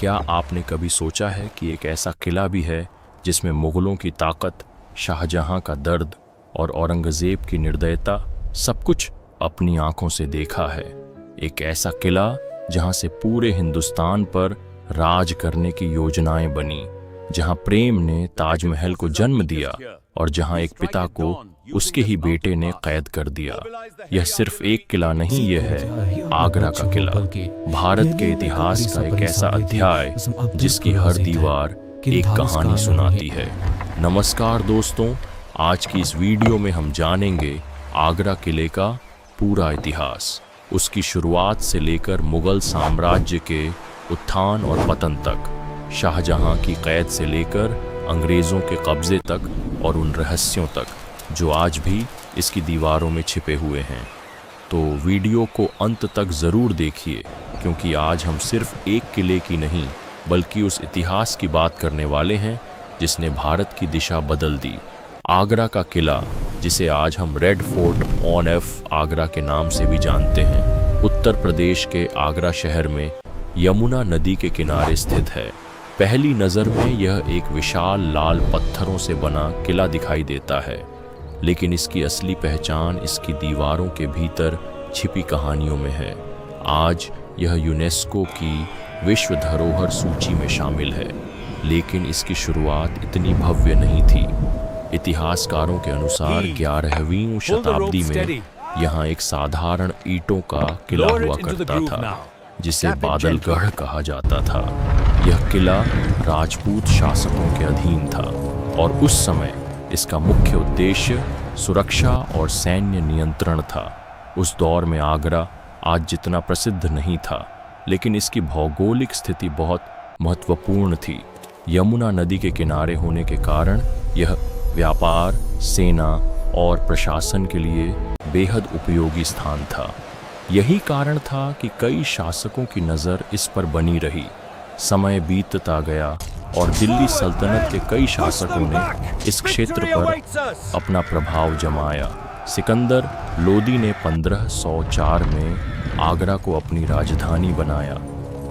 क्या आपने कभी सोचा है कि एक ऐसा किला भी है जिसमें मुग़लों की ताकत, शाहजहां का दर्द और औरंगज़ेब की निर्दयता सब कुछ अपनी आंखों से देखा है। एक ऐसा किला जहां से पूरे हिंदुस्तान पर राज करने की योजनाएं बनी, जहां प्रेम ने ताजमहल को जन्म दिया और जहां एक पिता को उसके ही बेटे ने कैद कर दिया। यह सिर्फ एक किला नहीं, यह है आगरा का किला, भारत के इतिहास का एक ऐसा अध्याय जिसकी हर दीवार एक कहानी सुनाती है। नमस्कार दोस्तों, आज की इस वीडियो में हम जानेंगे आगरा किले का पूरा इतिहास, उसकी शुरुआत से लेकर मुगल साम्राज्य के उत्थान और पतन तक, शाहजहां की कैद से लेकर अंग्रेज़ों के कब्ज़े तक और उन रहस्यों तक जो आज भी इसकी दीवारों में छिपे हुए हैं। तो वीडियो को अंत तक ज़रूर देखिए, क्योंकि आज हम सिर्फ एक किले की नहीं बल्कि उस इतिहास की बात करने वाले हैं जिसने भारत की दिशा बदल दी। आगरा का किला, जिसे आज हम red fort on F Agra के नाम से भी जानते हैं, उत्तर प्रदेश के आगरा शहर में यमुना नदी के किनारे स्थित है। पहली नज़र में यह एक विशाल लाल पत्थरों से बना किला दिखाई देता है, लेकिन इसकी असली पहचान इसकी दीवारों के भीतर छिपी कहानियों में है। आज यह यूनेस्को की विश्व धरोहर सूची में शामिल है, लेकिन इसकी शुरुआत इतनी भव्य नहीं थी। इतिहासकारों के अनुसार 11वीं शताब्दी में यहाँ एक साधारण ईंटों का किला हुआ करता था, जिसे बादलगढ़ कहा जाता था। यह किला राजपूत शासकों के अधीन था और उस समय इसका मुख्य उद्देश्य सुरक्षा और सैन्य नियंत्रण था। उस दौर में आगरा आज जितना प्रसिद्ध नहीं था, लेकिन इसकी भौगोलिक स्थिति बहुत महत्वपूर्ण थी। यमुना नदी के किनारे होने के कारण यह व्यापार, सेना और प्रशासन के लिए बेहद उपयोगी स्थान था। यही कारण था कि कई शासकों की नज़र इस पर बनी रही। समय बीतता गया और दिल्ली सल्तनत के कई शासकों ने इस क्षेत्र पर अपना प्रभाव जमाया। सिकंदर लोदी ने 1504 में आगरा को अपनी राजधानी बनाया।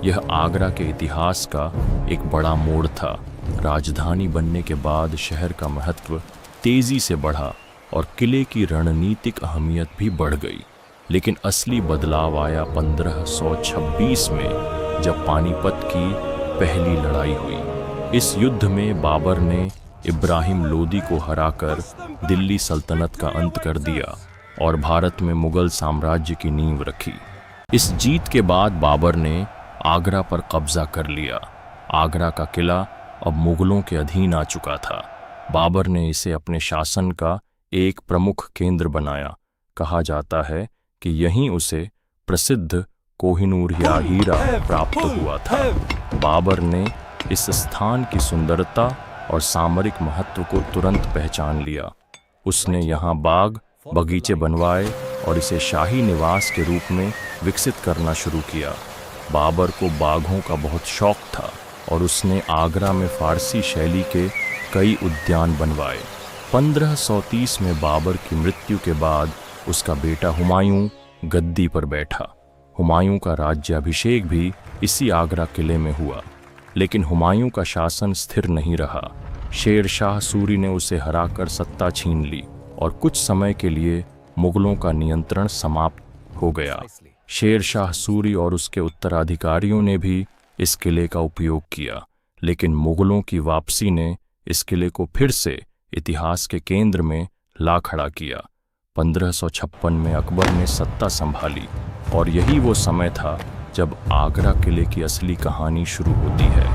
यह आगरा के इतिहास का एक बड़ा मोड़ था। राजधानी बनने के बाद शहर का महत्व तेज़ी से बढ़ा और किले की रणनीतिक अहमियत भी बढ़ गई। लेकिन असली बदलाव आया 1526 में, जब पानीपत की पहली लड़ाई हुई। इस युद्ध में बाबर ने इब्राहिम लोदी को हराकर दिल्ली सल्तनत का अंत कर दिया और भारत में मुगल साम्राज्य की नींव रखी। इस जीत के बाद बाबर ने आगरा पर कब्जा कर लिया। आगरा का किला अब मुगलों के अधीन आ चुका था। बाबर ने इसे अपने शासन का एक प्रमुख केंद्र बनाया। कहा जाता है कि यहीं उसे प्रसिद्ध कोहिनूर या हीरा प्राप्त हुआ था। बाबर ने इस स्थान की सुंदरता और सामरिक महत्व को तुरंत पहचान लिया। उसने यहाँ बाग बगीचे बनवाए और इसे शाही निवास के रूप में विकसित करना शुरू किया। बाबर को बाघों का बहुत शौक था और उसने आगरा में फारसी शैली के कई उद्यान बनवाए। 1530 में बाबर की मृत्यु के बाद उसका बेटा हुमायूं गद्दी पर बैठा। हुमायूं का राज्याभिषेक भी इसी आगरा किले में हुआ, लेकिन हुमायूं का शासन स्थिर नहीं रहा। शेर शाह सूरी ने उसे हराकर सत्ता छीन ली और कुछ समय के लिए मुगलों का नियंत्रण समाप्त हो गया। शेर शाह सूरी और उसके उत्तराधिकारियों ने भी इस किले का उपयोग किया, लेकिन मुगलों की वापसी ने इस किले को फिर से इतिहास के केंद्र में ला खड़ा किया। 1556 में अकबर ने सत्ता संभाली और यही वो समय था जब आगरा किले की असली कहानी शुरू होती है।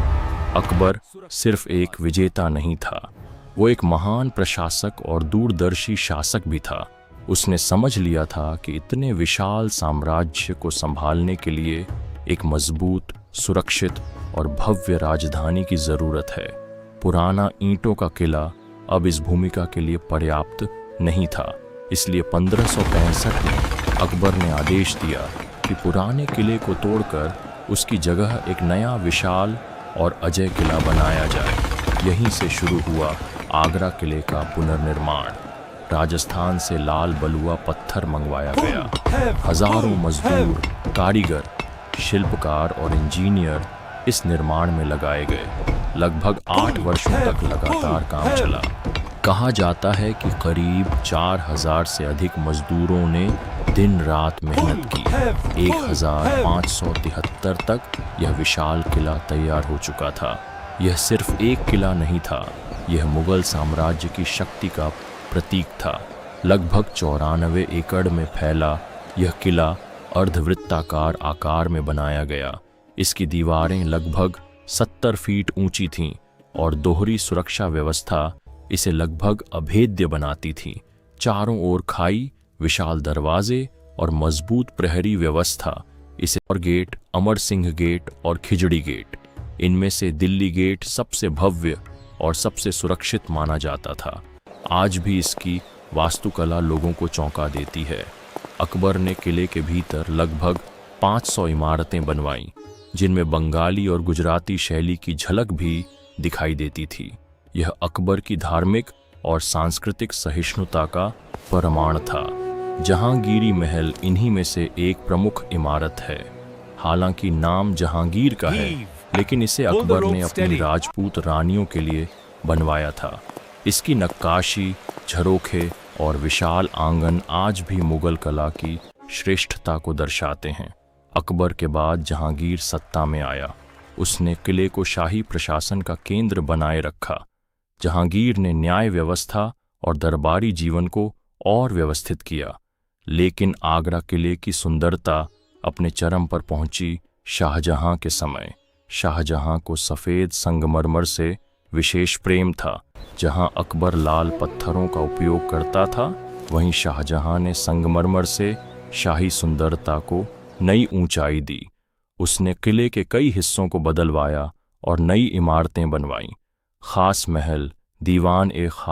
अकबर सिर्फ एक विजेता नहीं था, वो एक महान प्रशासक और दूरदर्शी शासक भी था। उसने समझ लिया था कि इतने विशाल साम्राज्य को संभालने के लिए एक मजबूत, सुरक्षित और भव्य राजधानी की ज़रूरत है। पुराना ईंटों का किला अब इस भूमिका के लिए पर्याप्त नहीं था, इसलिए 1565 में अकबर ने आदेश दिया कि पुराने किले को तोड़कर उसकी जगह एक नया विशाल और अजय किला बनाया जाए। यहीं से शुरू हुआ आगरा किले का पुनर्निर्माण। राजस्थान से लाल बलुआ पत्थर मंगवाया गया। हजारों मजदूर, कारीगर, शिल्पकार और इंजीनियर इस निर्माण में लगाए गए। लगभग 8 वर्षों तक लगातार काम चला। कहा जाता है कि करीब 4000 से अधिक मजदूरों ने दिन रात मेहनत की। 1573 तक यह विशाल किला तैयार हो चुका था। यह सिर्फ एक किला नहीं था, यह मुगल साम्राज्य की शक्ति का प्रतीक था। लगभग 94 एकड़ में फैला यह किला अर्धवृत्ताकार आकार में बनाया गया। इसकी दीवारें लगभग 70 फीट ऊंची थीं और दोहरी सुरक्षा व्यवस्था इसे लगभग अभेद्य बनाती थी। चारों ओर खाई, विशाल दरवाजे और मजबूत प्रहरी व्यवस्था इसे और गेट, अमर सिंह गेट और खिजड़ी गेट, इनमें से दिल्ली गेट सबसे भव्य और सबसे सुरक्षित माना जाता था। आज भी इसकी वास्तुकला लोगों को चौंका देती है। अकबर ने किले के भीतर लगभग 500 इमारतें बनवाईं, जिनमें बंगाली और गुजराती शैली की झलक भी दिखाई देती थी। यह अकबर की धार्मिक और सांस्कृतिक सहिष्णुता का प्रमाण था। जहांगीरी महल इन्हीं में से एक प्रमुख इमारत है। हालांकि नाम जहांगीर का है, लेकिन इसे अकबर ने अपनी राजपूत रानियों के लिए बनवाया था। इसकी नक्काशी, झरोखे और विशाल आंगन आज भी मुगल कला की श्रेष्ठता को दर्शाते हैं। अकबर के बाद जहांगीर सत्ता में आया। उसने किले को शाही प्रशासन का केंद्र बनाए रखा। जहांगीर ने न्याय व्यवस्था और दरबारी जीवन को और व्यवस्थित किया। लेकिन आगरा किले की सुंदरता अपने चरम पर पहुंची शाहजहां के समय। शाहजहां को सफ़ेद संगमरमर से विशेष प्रेम था। जहां अकबर लाल पत्थरों का उपयोग करता था, वहीं शाहजहां ने संगमरमर से शाही सुंदरता को नई ऊंचाई दी। उसने किले के कई हिस्सों को बदलवाया और नई इमारतें बनवाईं। खास महल, दीवान ए